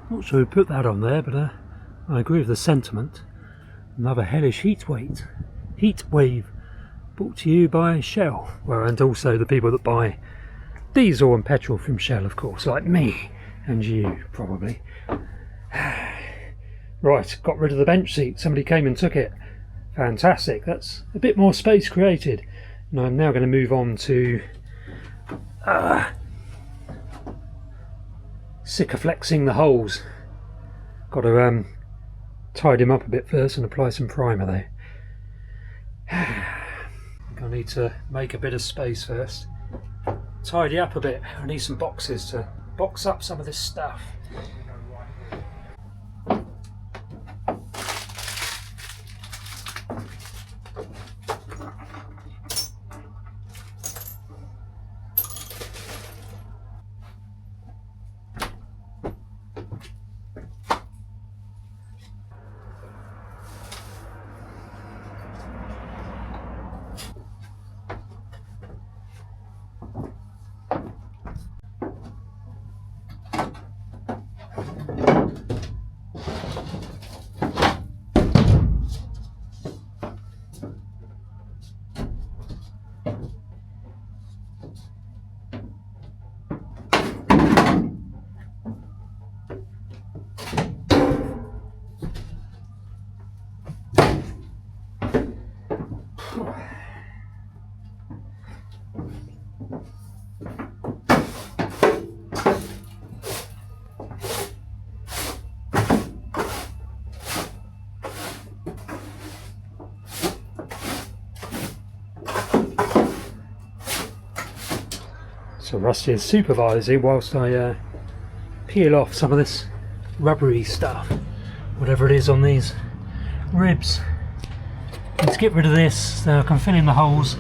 Not sure who put that on there, but I agree with the sentiment. Another hellish heat wave brought to you by Shell. Well, and also the people that buy diesel and petrol from Shell, of course, like me and you, probably. Right, got rid of the bench seat. Somebody came and took it. Fantastic. That's a bit more space created. And I'm now going to move on to sikaflexing the holes. Got to tidy them up a bit first and apply some primer though. I need to make a bit of space first. Tidy up a bit. I need some boxes to box up some of this stuff. So Rusty is supervising whilst I peel off some of this rubbery stuff, whatever it is on these ribs. And to get rid of this, so I can fill in the holes,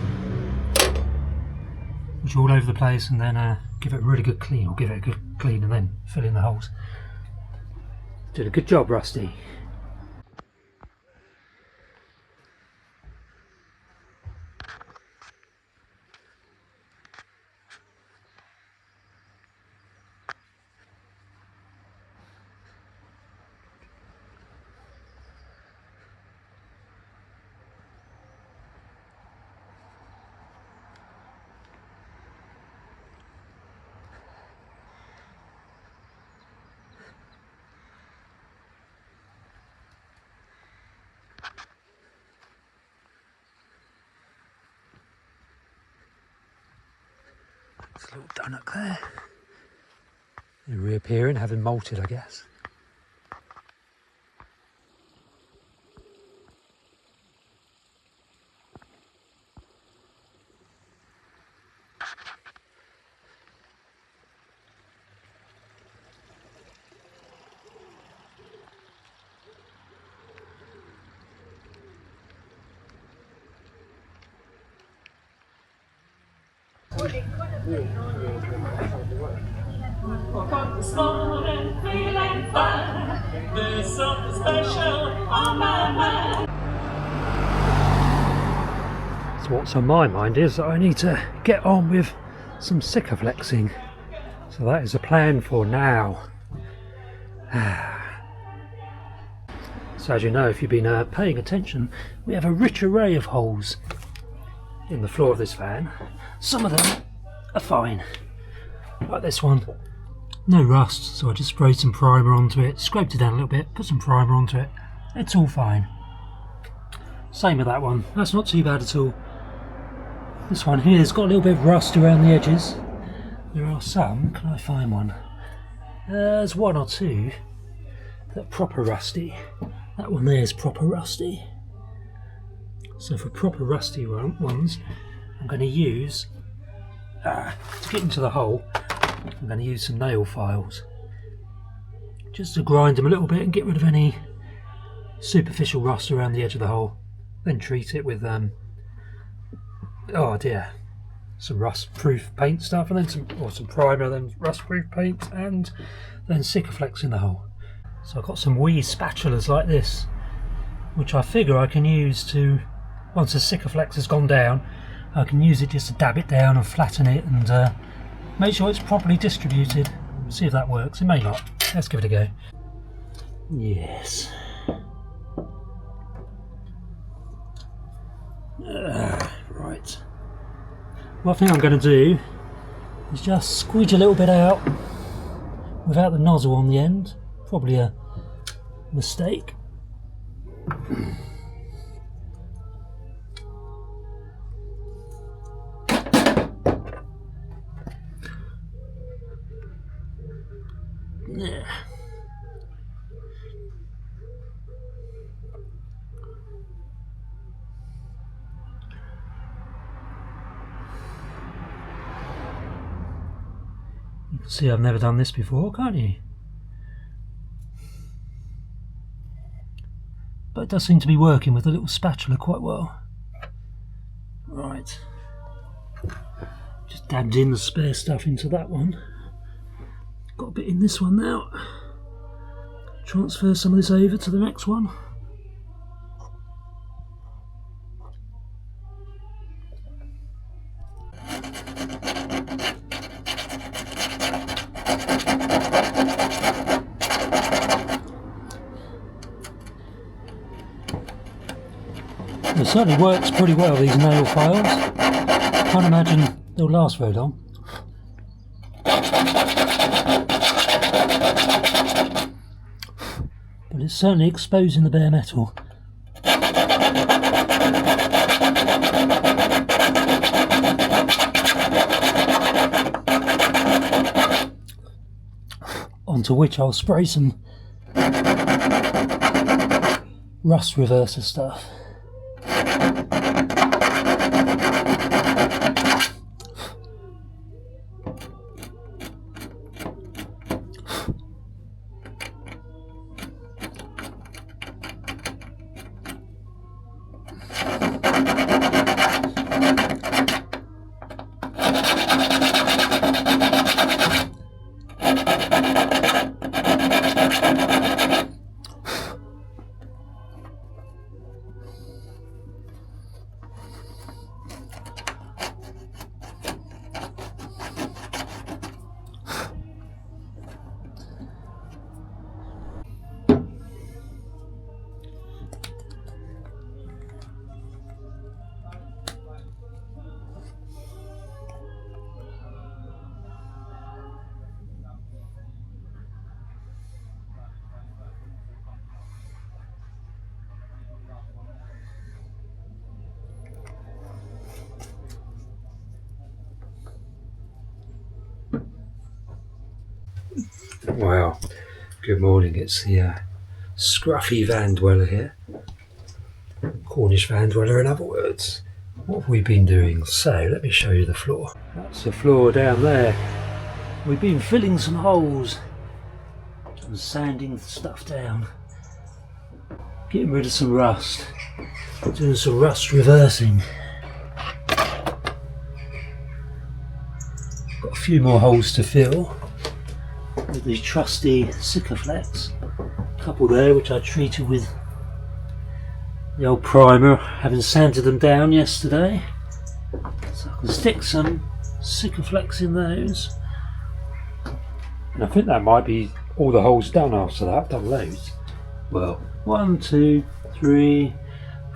which are all over the place, and then give it a really good clean, or give it a good clean and then fill in the holes. Did a good job, Rusty. There's a little donut there. They're reappearing, having molted, I guess. So what's on my mind is that I need to get on with some sikaflexing. So that is a plan for now. So as you know, if you've been paying attention, we have a rich array of holes in the floor of this van. Some of them are fine, like this one. No rust, so I just sprayed some primer onto it, scraped it down a little bit, put some primer onto it. It's all fine. Same with that one, that's not too bad at all. This one here has got a little bit of rust around the edges. There are some, can I find one? There's one or two that are proper rusty. That one there is proper rusty. So for proper rusty ones, I'm going to use, to get into the hole, I'm going to use some nail files. Just to grind them a little bit and get rid of any superficial rust around the edge of the hole. Then treat it with, oh dear, some rust-proof paint stuff, and then some primer, then rust-proof paint, and then sikaflex in the hole. So I've got some wee spatulas like this, which I figure I can use to, once the sikaflex has gone down, I can use it just to dab it down and flatten it and make sure it's properly distributed. We'll see if that works. It may not. Let's give it a go. Yes. Right. What I think I'm going to do is just squeeze a little bit out without the nozzle on the end. Probably a mistake. Yeah. You can see I've never done this before, can't you? But it does seem to be working with the little spatula quite well. Right. Just dabbed in the spare stuff into that one. Got a bit in this one now. Transfer some of this over to the next one. It certainly works pretty well, these nail files. Can't imagine they'll last very long. But it's certainly exposing the bare metal. Onto which I'll spray some rust reverser stuff. Wow, good morning. It's the scruffy van dweller here. Cornish van dweller, in other words. What have we been doing? So, let me show you the floor. That's the floor down there. We've been filling some holes and sanding stuff down. Getting rid of some rust. Doing some rust reversing. Got a few more holes to fill with the trusty Sikaflex. A couple there which I treated with the old primer, having sanded them down yesterday. So I can stick some Sikaflex in those. And I think that might be all the holes done after that. I've done loads. Well, 1, 2, 3,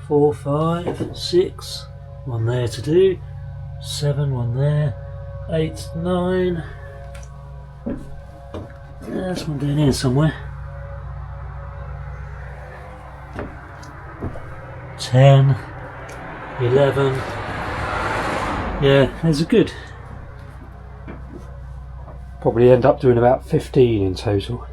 4, 5, 6. One there to do. 7, one there. 8, 9. There's one down here somewhere. 10, 11. Yeah, there's a good. Probably end up doing about 15 in total.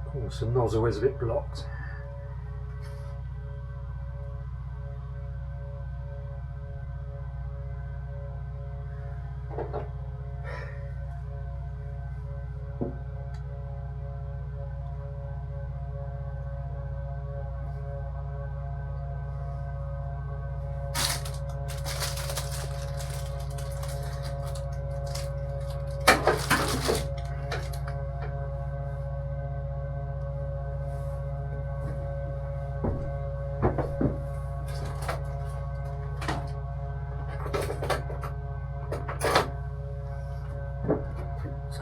Of course, the nozzle is a bit blocked.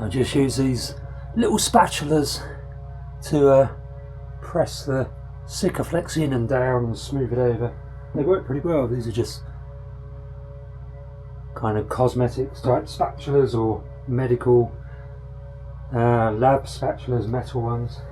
I just use these little spatulas to press the Sikaflex in and down and smooth it over. They work pretty well. These are just kind of cosmetics type spatulas or medical lab spatulas, metal ones.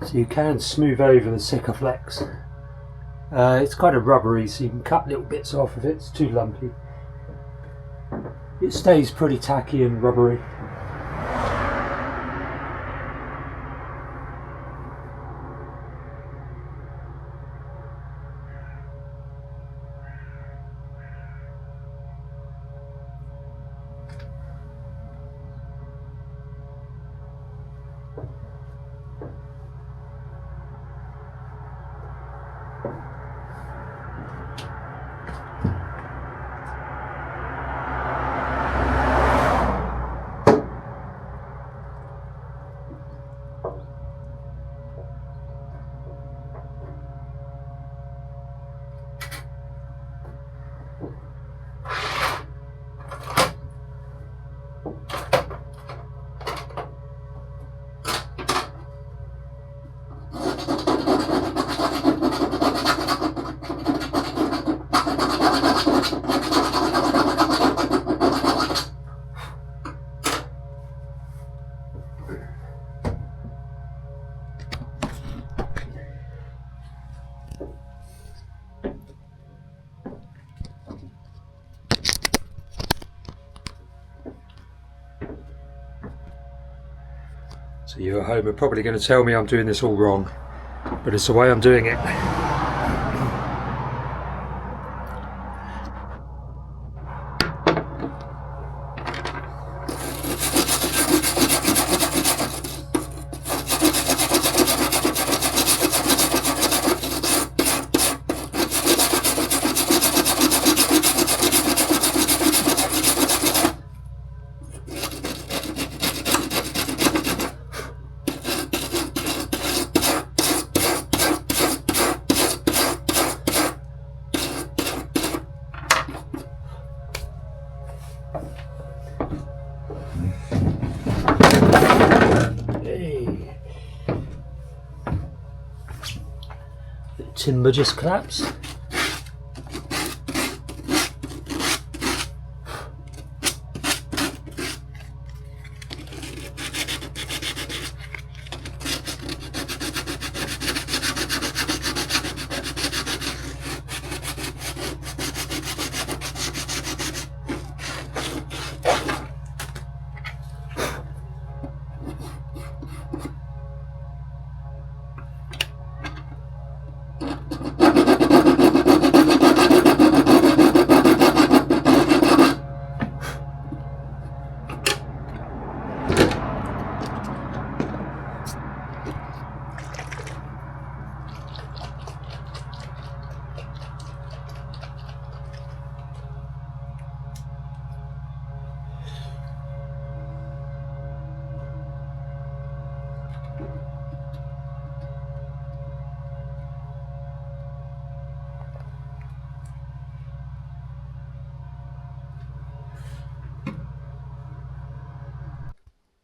So you can smooth over the Sikaflex. It's kind of rubbery, so you can cut little bits off if it's too lumpy. It stays pretty tacky and rubbery. So you at home are probably going to tell me I'm doing this all wrong, but it's the way I'm doing it. The timber just collapsed.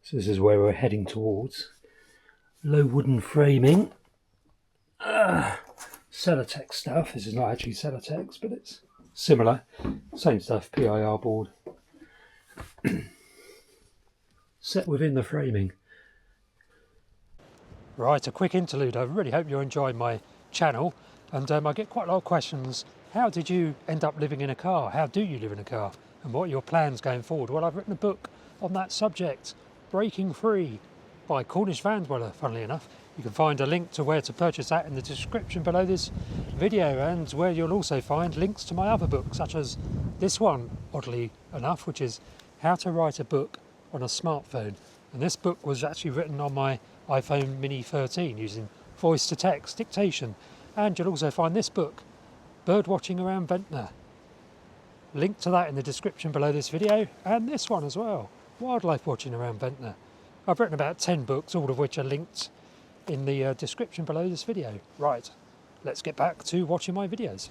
So this is where we're heading towards. Low wooden framing. Celotex stuff. This is not actually Celotex, but it's similar. Same stuff, PIR board. Set within the framing. Right, a quick interlude. I really hope you're enjoying my channel. And I get quite a lot of questions. How did you end up living in a car? How do you live in a car? And what are your plans going forward? Well, I've written a book on that subject. Breaking free. by Cornish Van Dweller, funnily enough. You can find a link to where to purchase that in the description below this video, and where you'll also find links to my other books, such as this one, oddly enough, which is How to Write a Book on a Smartphone. And this book was actually written on my iPhone Mini 13 using voice to text dictation. And you'll also find this book, Bird Watching Around Ventnor. Link to that in the description below this video, and this one as well, Wildlife Watching Around Ventnor. I've written about 10 books, all of which are linked in the description below this video. Right, let's get back to watching my videos.